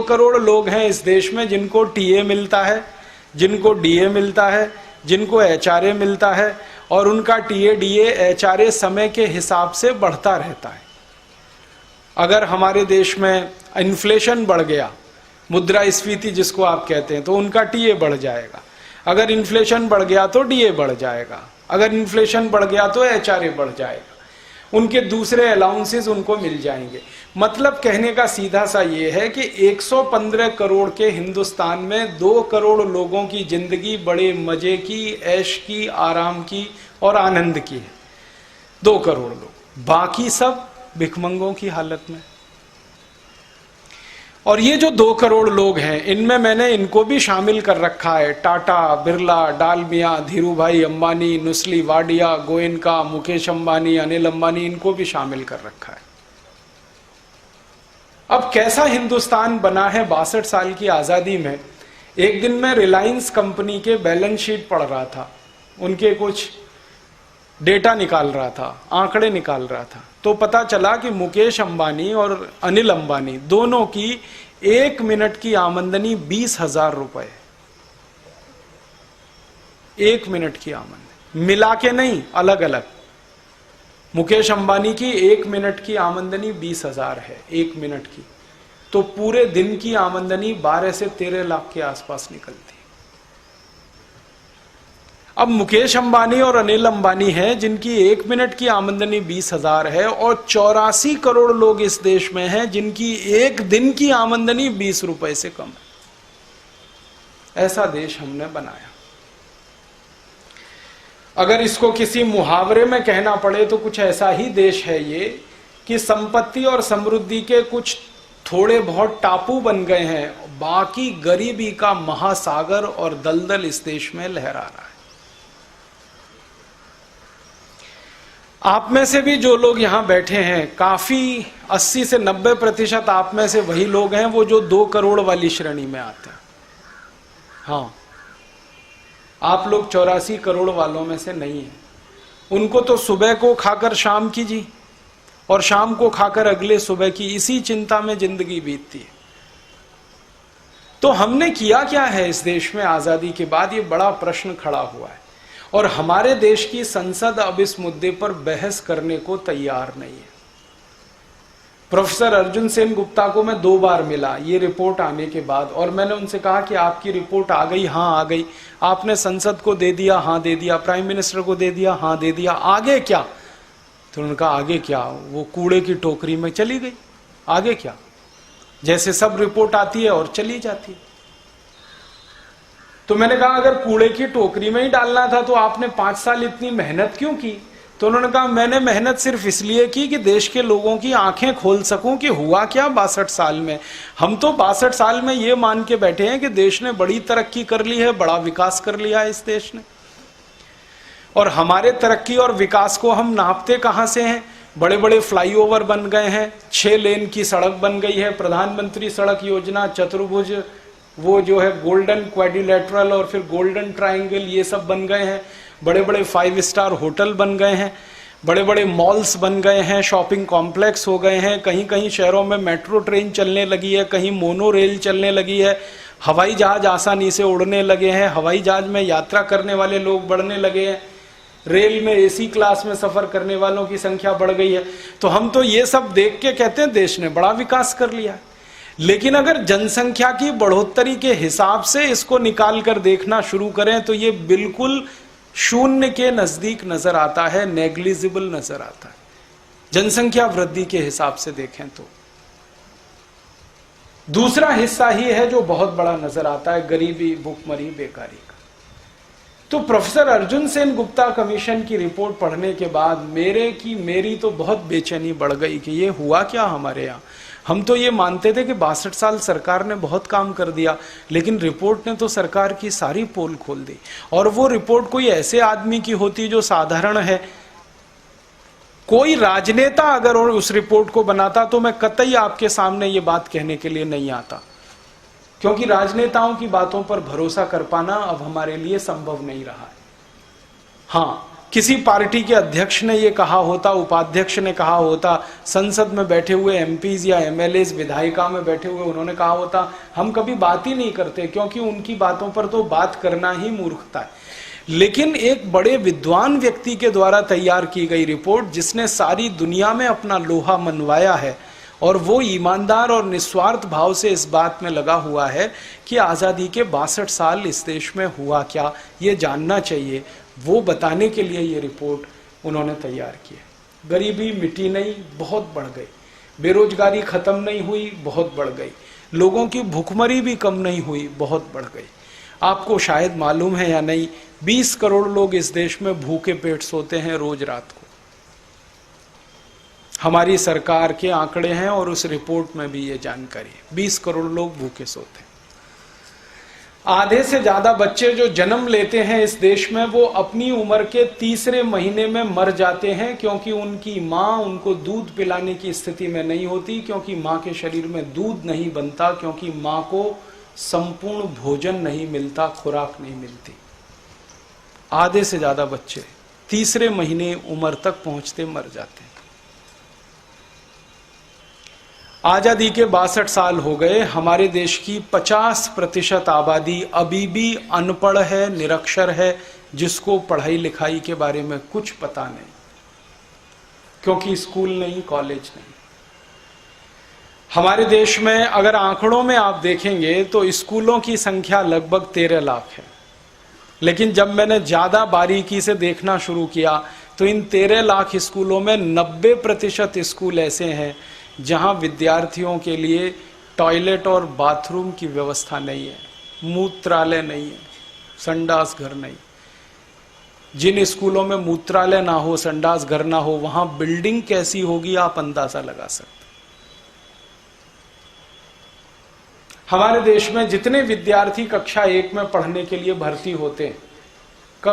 करोड़ लोग हैं इस देश में जिनको टीए मिलता है, जिनको डीए मिलता है, जिनको एचआरए मिलता है, और उनका टीए डीए एचआरए समय के हिसाब से बढ़ता रहता है। अगर हमारे देश में इन्फ्लेशन बढ़ गया, मुद्रास्फीति जिसको आप कहते हैं, तो उनका टीए बढ़ जाएगा। अगर इन्फ्लेशन बढ़ गया तो डीए बढ़ जाएगा। अगर इन्फ्लेशन बढ़ गया तो एचआरए बढ़ जाएगा। उनके दूसरे अलाउंसेस उनको मिल जाएंगे। मतलब कहने का सीधा सा ये है कि 115 करोड़ के हिंदुस्तान में 2 करोड़ लोगों की जिंदगी बड़े मजे की, ऐश की, आराम की और आनंद की है। 2 करोड़ लोग, बाकी सब भिखमंगों की हालत में। और ये जो 2 करोड़ लोग हैं, इनमें मैंने इनको भी शामिल कर रखा है। टाटा, बिरला, डालमिया, धीरूभाई अंबानी, नुस्ली वाडिया, गोयनका, मुकेश अंबानी, अनिल अंबानी, इनको भी शामिल कर रखा है। अब कैसा हिंदुस्तान बना है 62 साल की आजादी में। एक दिन मैं रिलायंस कंपनी के बैलेंस शीट पढ़ रहा था, उनके कुछ डेटा निकाल रहा था, आंकड़े निकाल रहा था, तो पता चला कि मुकेश अंबानी और अनिल अंबानी दोनों की 1 मिनट की आमदनी 20,000 रुपए। 1 मिनट की आमदनी, मिला के नहीं, अलग अलग। मुकेश अंबानी की 1 मिनट की आमदनी 20,000 है, 1 मिनट की, तो पूरे दिन की आमदनी 12 से 13 लाख के आसपास निकलती। अब मुकेश अंबानी और अनिल अंबानी हैं जिनकी 1 मिनट की आमदनी 20,000 है, और 84 करोड़ लोग इस देश में हैं जिनकी 1 दिन की आमदनी 20 रुपए से कम है। ऐसा देश हमने बनाया। अगर इसको किसी मुहावरे में कहना पड़े तो कुछ ऐसा ही देश है ये कि संपत्ति और समृद्धि के कुछ थोड़े बहुत टापू बन गए हैं, बाकी गरीबी का महासागर और दलदल इस देश में लहरा रहा है। आप में से भी जो लोग यहां बैठे हैं, काफी 80 से 90% आप में से वही लोग हैं वो जो 2 करोड़ वाली श्रेणी में आते हैं। हाँ, आप लोग 84 करोड़ वालों में से नहीं हैं। उनको तो सुबह को खाकर शाम की जी, और शाम को खाकर अगले सुबह की, इसी चिंता में जिंदगी बीतती है। तो हमने किया क्या है इस देश में आजादी के बाद, ये बड़ा प्रश्न खड़ा हुआ है। और हमारे देश की संसद अब इस मुद्दे पर बहस करने को तैयार नहीं है। प्रोफेसर अर्जुन सेन गुप्ता को मैं 2 बार मिला ये रिपोर्ट आने के बाद, और मैंने उनसे कहा कि आपकी रिपोर्ट आ गई? हाँ आ गई। आपने संसद को दे दिया? हाँ दे दिया। प्राइम मिनिस्टर को दे दिया? हाँ दे दिया। आगे क्या? तो उन्होंने कहा आगे क्या, वो कूड़े की टोकरी में चली गई। आगे क्या? जैसे सब रिपोर्ट आती है और चली जाती है। तो मैंने कहा अगर कूड़े की टोकरी में ही डालना था तो आपने 5 साल इतनी मेहनत क्यों की? तो उन्होंने कहा मैंने मेहनत सिर्फ इसलिए की कि देश के लोगों की आंखें खोल सकूं कि हुआ क्या 62 साल में। हम तो 62 साल में ये मान के बैठे हैं कि देश ने बड़ी तरक्की कर ली है, बड़ा विकास कर लिया है इस देश ने। और हमारे तरक्की और विकास को हम नापते कहां से हैं? बड़े बड़े फ्लाईओवर बन गए हैं, 6 लेन की सड़क बन गई है, प्रधानमंत्री सड़क योजना, चतुर्भुज, वो जो है गोल्डन क्वाड्रिलेटरल और फिर गोल्डन ट्रायंगल, ये सब बन गए हैं। बड़े बड़े 5 स्टार होटल बन गए हैं, बड़े बड़े मॉल्स बन गए हैं, शॉपिंग कॉम्प्लेक्स हो गए हैं, कहीं कहीं शहरों में मेट्रो ट्रेन चलने लगी है, कहीं मोनो रेल चलने लगी है, हवाई जहाज आसानी से उड़ने लगे हैं, हवाई जहाज में यात्रा करने वाले लोग बढ़ने लगे हैं, रेल में एसी क्लास में सफर करने वालों की संख्या बढ़ गई है। तो हम तो ये सब देख के कहते हैं देश ने बड़ा विकास कर लिया है। लेकिन अगर जनसंख्या की बढ़ोतरी के हिसाब से इसको निकाल कर देखना शुरू करें तो ये बिल्कुल शून्य के नजदीक नजर आता है, नेग्लिजिबल नजर आता है जनसंख्या वृद्धि के हिसाब से देखें तो। दूसरा हिस्सा ही है जो बहुत बड़ा नजर आता है, गरीबी, भूखमरी, बेकारी का। तो प्रोफेसर अर्जुन सेन गुप्ता कमीशन की रिपोर्ट पढ़ने के बाद मेरी तो बहुत बेचैनी बढ़ गई कि ये हुआ क्या हमारे यहाँ। हम तो ये मानते थे कि 62 साल सरकार ने बहुत काम कर दिया, लेकिन रिपोर्ट ने तो सरकार की सारी पोल खोल दी। और वो रिपोर्ट कोई ऐसे आदमी की होती जो साधारण है, कोई राजनेता अगर उस रिपोर्ट को बनाता तो मैं कतई आपके सामने ये बात कहने के लिए नहीं आता, क्योंकि राजनेताओं की बातों पर भरोसा कर पाना अब हमारे लिए संभव नहीं रहा है। हाँ, किसी पार्टी के अध्यक्ष ने ये कहा होता, उपाध्यक्ष ने कहा होता, संसद में बैठे हुए एमपीज या एमएलएज विधायिका में बैठे हुए उन्होंने कहा होता, हम कभी बात ही नहीं करते क्योंकि उनकी बातों पर तो बात करना ही मूर्खता है। लेकिन एक बड़े विद्वान व्यक्ति के द्वारा तैयार की गई रिपोर्ट, जिसने सारी दुनिया में अपना लोहा मनवाया है और वो ईमानदार और निस्वार्थ भाव से इस बात में लगा हुआ है कि आज़ादी के 62 साल इस देश में हुआ क्या, ये जानना चाहिए, वो बताने के लिए ये रिपोर्ट उन्होंने तैयार की है। गरीबी मिटी नहीं, बहुत बढ़ गई। बेरोजगारी खत्म नहीं हुई, बहुत बढ़ गई। लोगों की भूखमरी भी कम नहीं हुई, बहुत बढ़ गई। आपको शायद मालूम है या नहीं, 20 करोड़ लोग इस देश में भूखे पेट सोते हैं रोज रात को। हमारी सरकार के आंकड़े हैं और उस रिपोर्ट में भी ये जानकारी है, 20 करोड़ लोग भूखे सोते हैं। आधे से ज्यादा बच्चे जो जन्म लेते हैं इस देश में, वो अपनी उम्र के तीसरे महीने में मर जाते हैं, क्योंकि उनकी माँ उनको दूध पिलाने की स्थिति में नहीं होती, क्योंकि माँ के शरीर में दूध नहीं बनता, क्योंकि माँ को संपूर्ण भोजन नहीं मिलता, खुराक नहीं मिलती। आधे से ज्यादा बच्चे तीसरे महीने उम्र तक पहुंचते मर जाते हैं। आजादी के 62 साल हो गए। हमारे देश की 50% आबादी अभी भी अनपढ़ है, निरक्षर है, जिसको पढ़ाई लिखाई के बारे में कुछ पता नहीं, क्योंकि स्कूल नहीं, कॉलेज नहीं। हमारे देश में अगर आंकड़ों में आप देखेंगे तो स्कूलों की संख्या लगभग 13 लाख है, लेकिन जब मैंने ज्यादा बारीकी से देखना शुरू किया तो इन 13 लाख स्कूलों में 90% स्कूल ऐसे हैं जहां विद्यार्थियों के लिए टॉयलेट और बाथरूम की व्यवस्था नहीं है, मूत्रालय नहीं है, संडास घर नहीं। जिन स्कूलों में मूत्रालय ना हो, संडास घर ना हो, वहां बिल्डिंग कैसी होगी आप अंदाजा लगा सकते। हमारे देश में जितने विद्यार्थी कक्षा 1 में पढ़ने के लिए भर्ती होते हैं,